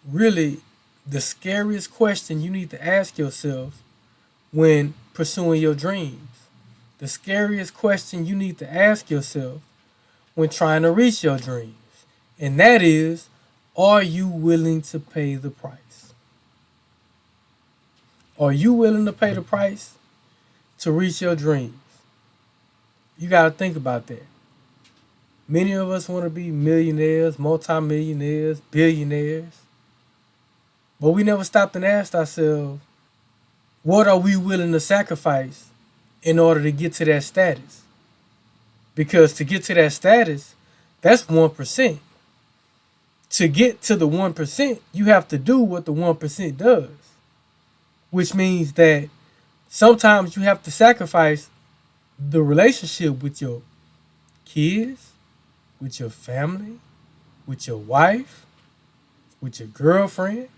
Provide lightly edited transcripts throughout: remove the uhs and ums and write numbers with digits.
really the scariest question you need to ask yourself when pursuing your dreams. The scariest question you need to ask yourself when trying to reach your dreams. And that is, are you willing to pay the price? Are you willing to pay the price to reach your dreams? You got to think about that. Many of us want to be millionaires, multimillionaires, billionaires, but we never stopped and asked ourselves, what are we willing to sacrifice in order to get to that status? Because to get to that status, that's 1%. To get to the 1%, you have to do what the 1% does, which means that sometimes you have to sacrifice the relationship with your kids, with your family, with your wife, with your girlfriend.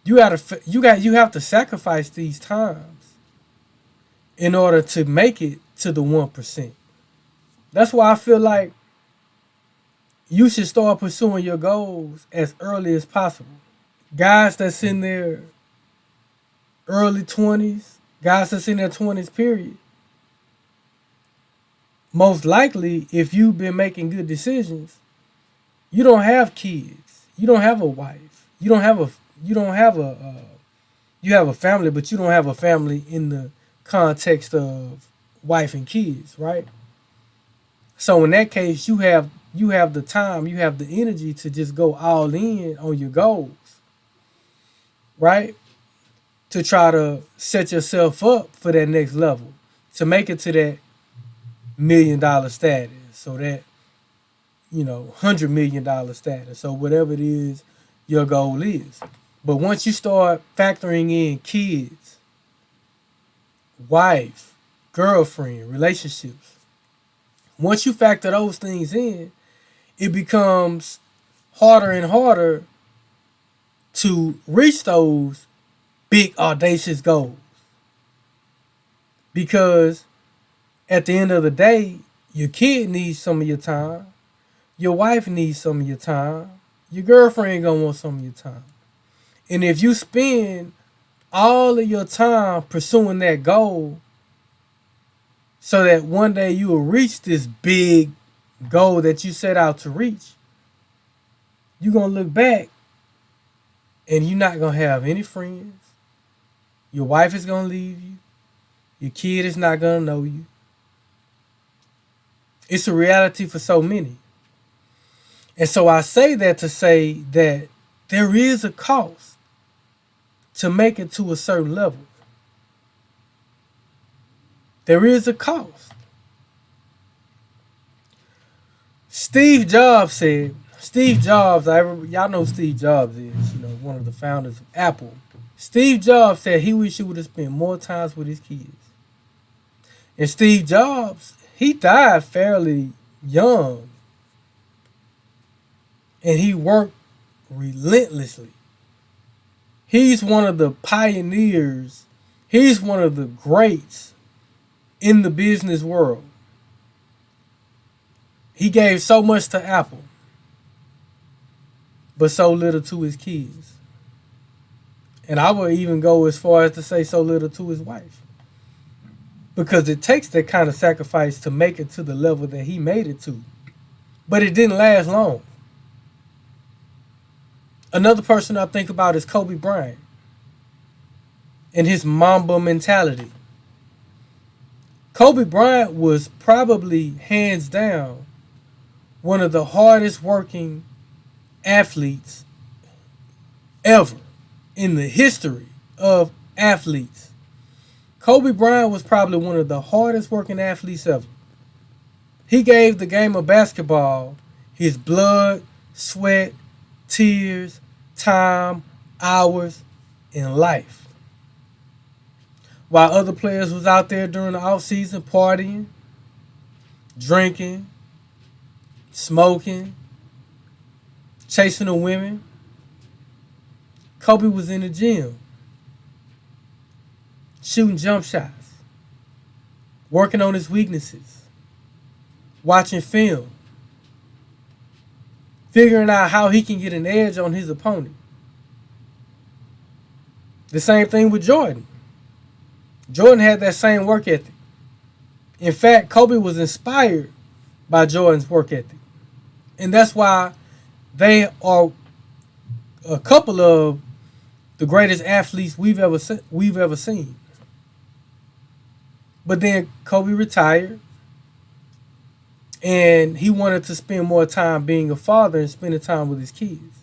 You have to sacrifice these times in order to make it to the 1%. That's why I feel like you should start pursuing your goals as early as possible. Guys that's in their early 20s, guys that's in their 20s, period, most likely, if you've been making good decisions, you don't have kids, you don't have a wife, you don't have you have a family, but you don't have a family in the context of wife and kids, right? So in that case, you have the time, you have the energy to just go all in on your goals, right? To try to set yourself up for that next level, to make it to that $1 million status, so that $100 million status, so whatever it is your goal is. But once you start factoring in kids, wife, girlfriend, relationships, once you factor those things in, it becomes harder and harder to reach those big audacious goals. Because at the end of the day, your kid needs some of your time, your wife needs some of your time, your girlfriend gonna want some of your time. And if you spend all of your time pursuing that goal so that one day you will reach this big goal that you set out to reach, you're going to look back and you're not going to have any friends. Your wife is going to leave you. Your kid is not going to know you. It's a reality for so many. And so I say that to say that there is a cost to make it to a certain level. There is a cost. Steve Jobs, y'all know who Steve Jobs is, one of the founders of Apple. Steve Jobs said he wished he would have spent more times with his kids. And Steve Jobs, he died fairly young. And he worked relentlessly. He's one of the pioneers. He's one of the greats in the business world. He gave so much to Apple, but so little to his kids. And I would even go as far as to say so little to his wife. Because it takes that kind of sacrifice to make it to the level that he made it to. But it didn't last long. Another person I think about is Kobe Bryant and his Mamba mentality. Kobe Bryant was probably hands down one of the hardest working athletes ever in the history of athletes. Kobe Bryant was probably one of the hardest working athletes ever. He gave the game of basketball his blood, sweat, tears, time, hours, and life. While other players was out there during the offseason partying, drinking, smoking, chasing the women, Kobe was in the gym, shooting jump shots, working on his weaknesses, watching film, figuring out how he can get an edge on his opponent. The same thing with Jordan. Jordan had that same work ethic. In fact, Kobe was inspired by Jordan's work ethic. And that's why they are a couple of the greatest athletes we've ever seen. But then Kobe retired, and he wanted to spend more time being a father and spending time with his kids.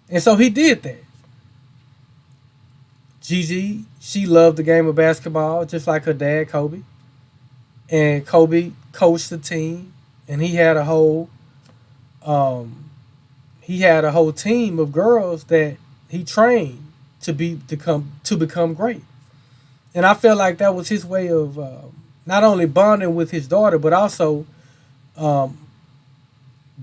And so he did that. Gigi, she loved the game of basketball just like her dad, Kobe. And Kobe coached the team, and he had a whole team of girls that he trained to become great. And I felt like that was his way of not only bonding with his daughter, but also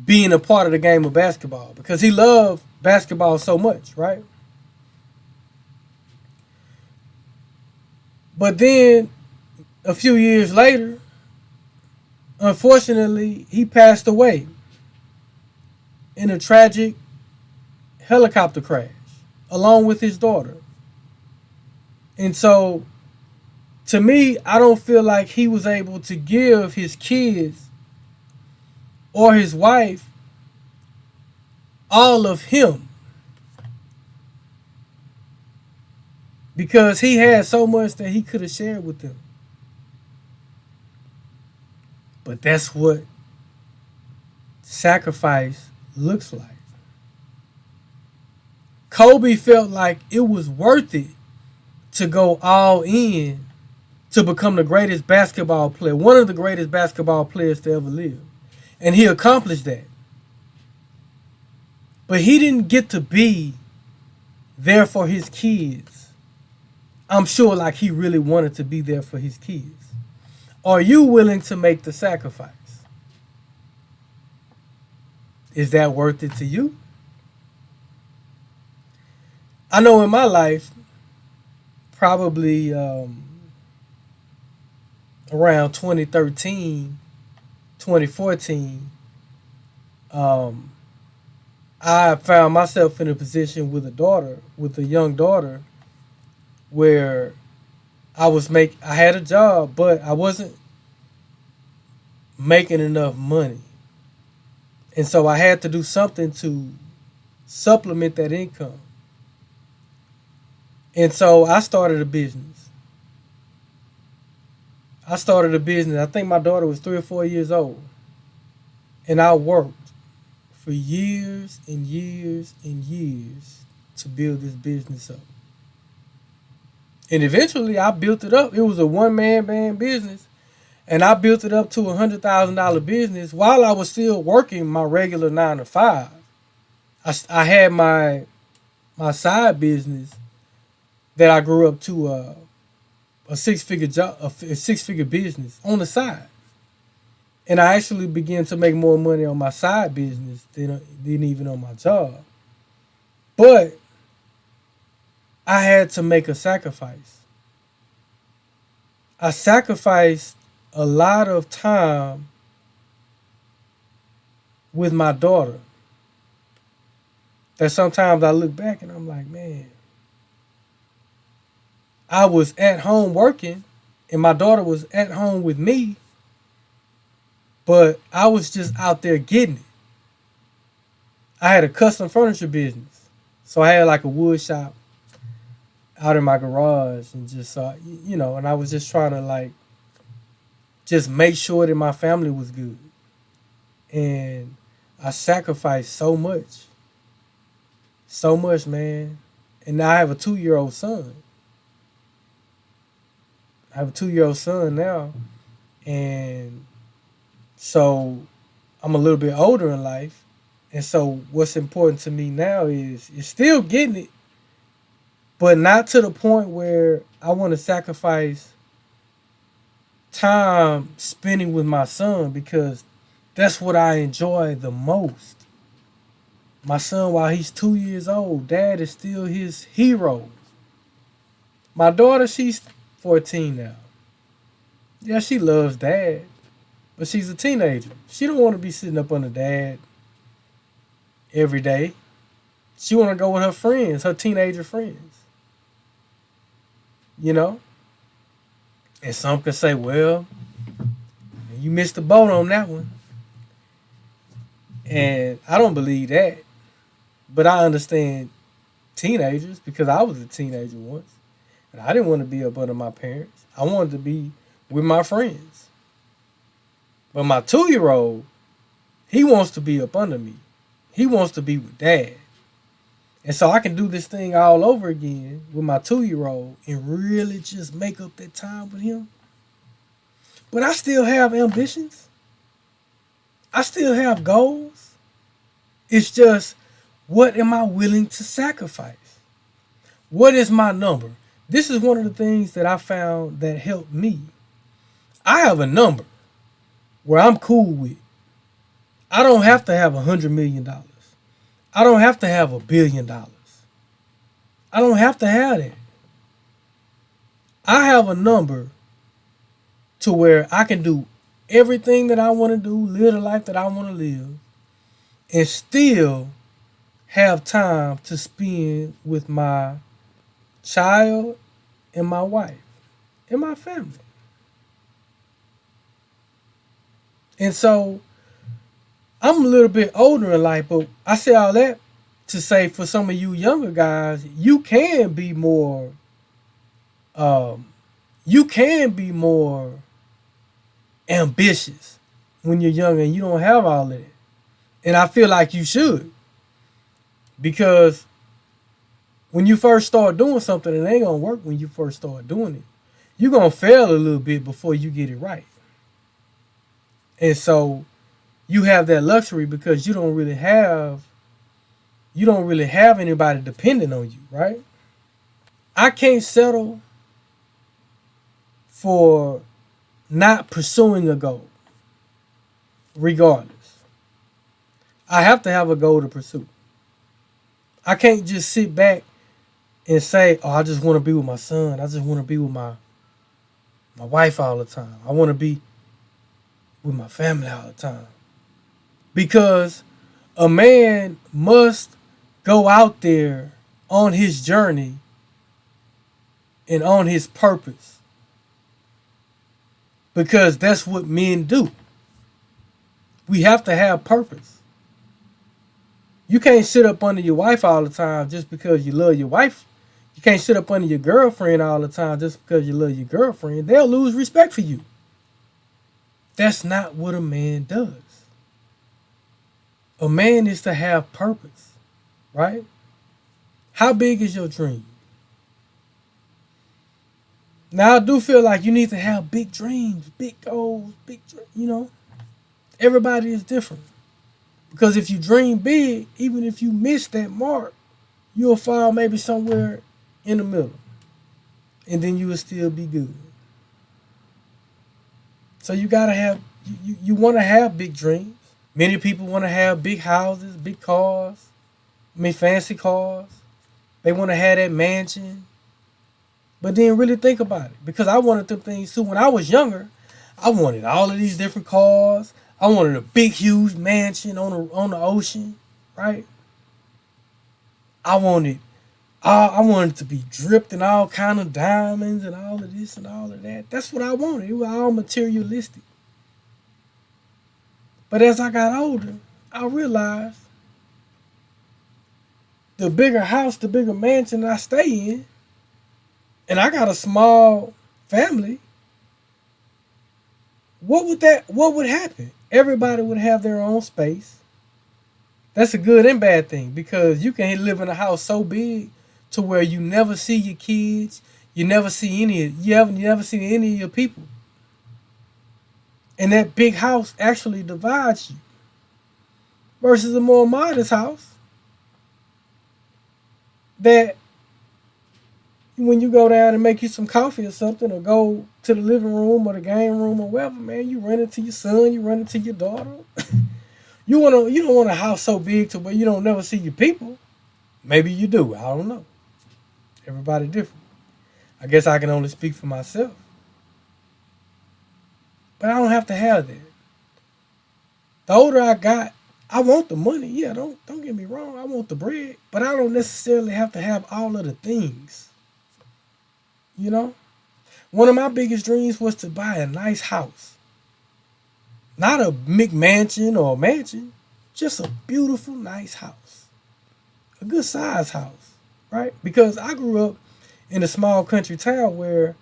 being a part of the game of basketball, because he loved basketball so much, right? But then a few years later, unfortunately, he passed away in a tragic helicopter crash along with his daughter. And so, to me, I don't feel like he was able to give his kids or his wife all of him, because he had so much that he could have shared with them. But that's what sacrifice looks like. Kobe felt like it was worth it to go all in to become the greatest basketball player, one of the greatest basketball players to ever live. And he accomplished that. But he didn't get to be there for his kids, I'm sure, like he really wanted to be there for his kids. Are you willing to make the sacrifice? Is that worth it to you? I know in my life, probably around 2013, 2014, I found myself in a position with a young daughter, where I had a job, but I wasn't making enough money. And so I had to do something to supplement that income. And so I started a business. I think my daughter was 3 or 4 years old. And I worked for years and years and years to build this business up. And eventually I built it up. It was a one-man band business. And I built it up to $100,000 business while I was still working my regular 9 to 5. I had my side business that I grew up to a six-figure job, a six-figure business on the side. And I actually began to make more money on my side business than even on my job. But I had to make a sacrifice. I sacrificed a lot of time with my daughter that sometimes I look back and I'm like, man, I was at home working and my daughter was at home with me, but I was just out there getting it. I had a custom furniture business. So I had like a wood shop out in my garage, and just, and I was just trying to just make sure that my family was good. And I sacrificed so much, man. And now I have a 2-year-old son. Now. And so I'm a little bit older in life. And so what's important to me now is still getting it, but not to the point where I want to sacrifice time spending with my son, because that's what I enjoy the most. My son, while he's 2 years old, dad is still his hero. My daughter, she's 14 now. Yeah, she loves dad, but she's a teenager. She don't want to be sitting up under dad every day. She want to go with her friends, her teenager friends. You know? And some could say, well, you missed the boat on that one. And I don't believe that. But I understand teenagers because I was a teenager once. And I didn't want to be up under my parents. I wanted to be with my friends. But my 2-year-old, he wants to be up under me. He wants to be with dad. And so I can do this thing all over again with my 2-year-old and really just make up that time with him. But I still have ambitions. I still have goals. It's just, what am I willing to sacrifice? What is my number? This is one of the things that I found that helped me. I have a number where I'm cool with. I don't have to have $100 million. I don't have to have $1 billion. I don't have to have that. I have a number to where I can do everything that I want to do, live the life that I want to live, and still have time to spend with my child and my wife and my family. And so I'm a little bit older in life, but I say all that to say for some of you younger guys, you can be more ambitious when you're younger and you don't have all of that. And I feel like you should. Because when you first start doing something, it ain't going to work when you first start doing it. You're going to fail a little bit before you get it right. And so you have that luxury because you don't really have anybody depending on you, right? I can't settle for not pursuing a goal, regardless. I have to have a goal to pursue. I can't just sit back and say, oh, I just want to be with my son. I just want to be with my wife all the time. I want to be with my family all the time. Because a man must go out there on his journey and on his purpose. Because that's what men do. We have to have purpose. You can't sit up under your wife all the time just because you love your wife. You can't sit up under your girlfriend all the time just because you love your girlfriend. They'll lose respect for you. That's not what a man does. A man is to have purpose, right? How big is your dream? Now, I do feel like you need to have big dreams, big goals, everybody is different. Because if you dream big, even if you miss that mark, you'll fall maybe somewhere in the middle. And then you will still be good. So you gotta have, you want to have big dreams. Many people want to have big houses, big cars, fancy cars. They want to have that mansion. But then really think about it. Because I wanted them things too. When I was younger, I wanted all of these different cars. I wanted a big, huge mansion on the ocean, right? I wanted it to be dripped in all kind of diamonds and all of this and all of that. That's what I wanted. It was all materialistic. But as I got older, I realized the bigger house, the bigger mansion I stay in, and I got a small family, what would happen? Everybody would have their own space. That's a good and bad thing because you can live in a house so big to where you never see your kids, you never see any of your people. And that big house actually divides you. Versus a more modest house that when you go down and make you some coffee or something or go to the living room or the game room or wherever, man, you run into your son, you run into your daughter. You don't want a house so big to where you don't never see your people. Maybe you do. I don't know. Everybody different. I guess I can only speak for myself. But I don't have to have that. The older I got, I want the money. Yeah, don't get me wrong. I want the bread, but I don't necessarily have to have all of the things. You know, one of my biggest dreams was to buy a nice house, not a McMansion or a mansion, just a beautiful, nice house, a good size house, right? Because I grew up in a small country town where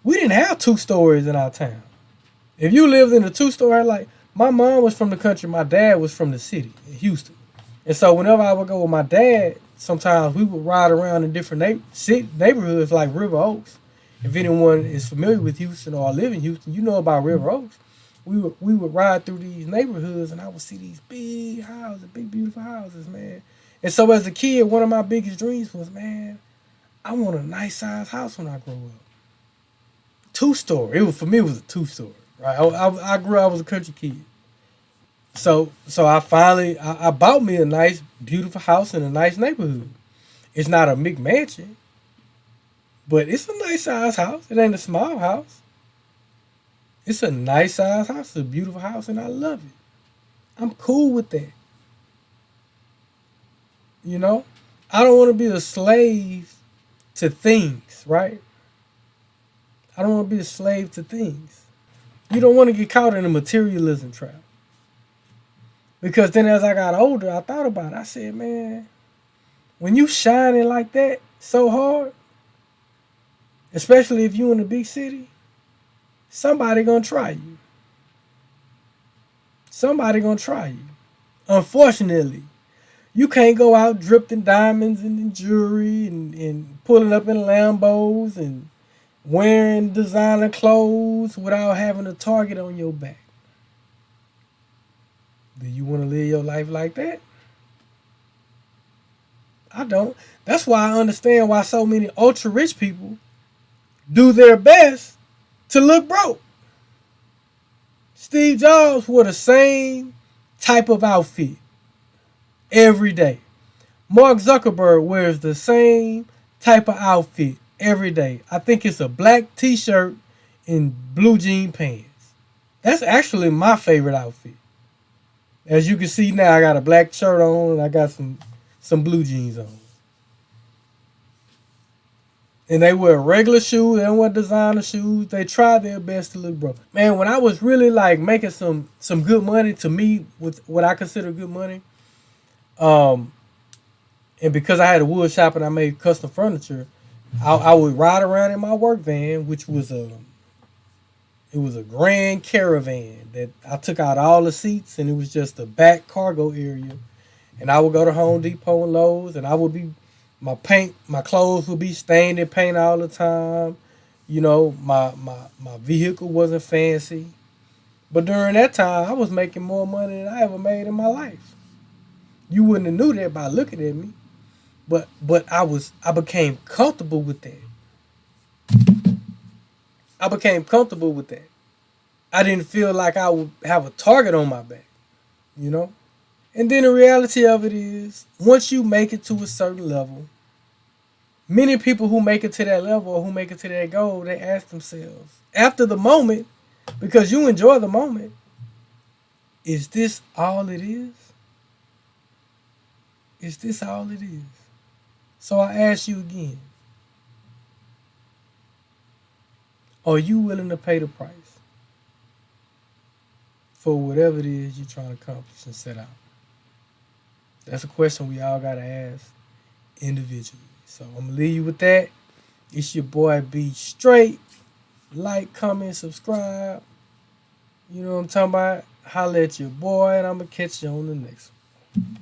we didn't have 2 stories in our town. If you lived in a 2 story, like my mom was from the country, my dad was from the city in Houston. And so whenever I would go with my dad, sometimes we would ride around in different neighborhoods like River Oaks. If anyone is familiar with Houston or live in Houston, you know about River Oaks. We would ride through these neighborhoods and I would see these big houses, big beautiful houses, man. And so as a kid, one of my biggest dreams was, man, I want a nice size house when I grow up. 2 story. For me. It was a 2 story. Right. I grew up. I was a country kid. So I finally I bought me a nice, beautiful house in a nice neighborhood. It's not a McMansion, but it's a nice size house. It ain't a small house. It's a nice size house. It's a beautiful house, and I love it. I'm cool with that. You know, I don't want to be a slave to things, right? I don't want to be a slave to things. You don't want to get caught in a materialism trap. Because then as I got older, I thought about it. I said, man, when you shining like that so hard, especially if you in a big city, somebody gonna try you. Somebody gonna try you. Unfortunately, you can't go out dripped in diamonds and in jewelry and pulling up in Lambos and wearing designer clothes without having a target on your back. Do you want to live your life like that? I don't. That's why I understand why so many ultra rich people do their best to look broke. Steve Jobs wore the same type of outfit every day. Mark Zuckerberg wears the same type of outfit every day. I think it's a black t-shirt and blue jean pants. That's actually my favorite outfit. As you can see now, I got a black shirt on and I got some blue jeans on. And they wear regular shoes. They don't wear designer shoes. They try their best to look broke. Man, when I was really like making some good money, to me, with what I consider good money, and because I had a wood shop and I made custom furniture, I would ride around in my work van, which was it was a grand caravan that I took out all the seats and it was just a back cargo area. And I would go to Home Depot and Lowe's and I would be my clothes would be stained in paint all the time. You know, my vehicle wasn't fancy. But during that time I was making more money than I ever made in my life. You wouldn't have knew that by looking at me. But I became comfortable with that. I became comfortable with that. I didn't feel like I would have a target on my back, you know? And then the reality of it is, once you make it to a certain level, many people who make it to that level or who make it to that goal, they ask themselves, after the moment, because you enjoy the moment, is this all it is? Is this all it is? So I ask you again, are you willing to pay the price for whatever it is you're trying to accomplish and set out? That's a question we all got to ask individually. So I'm going to leave you with that. It's your boy B Straight. Like, comment, subscribe. You know what I'm talking about? Holla at your boy, and I'm going to catch you on the next one.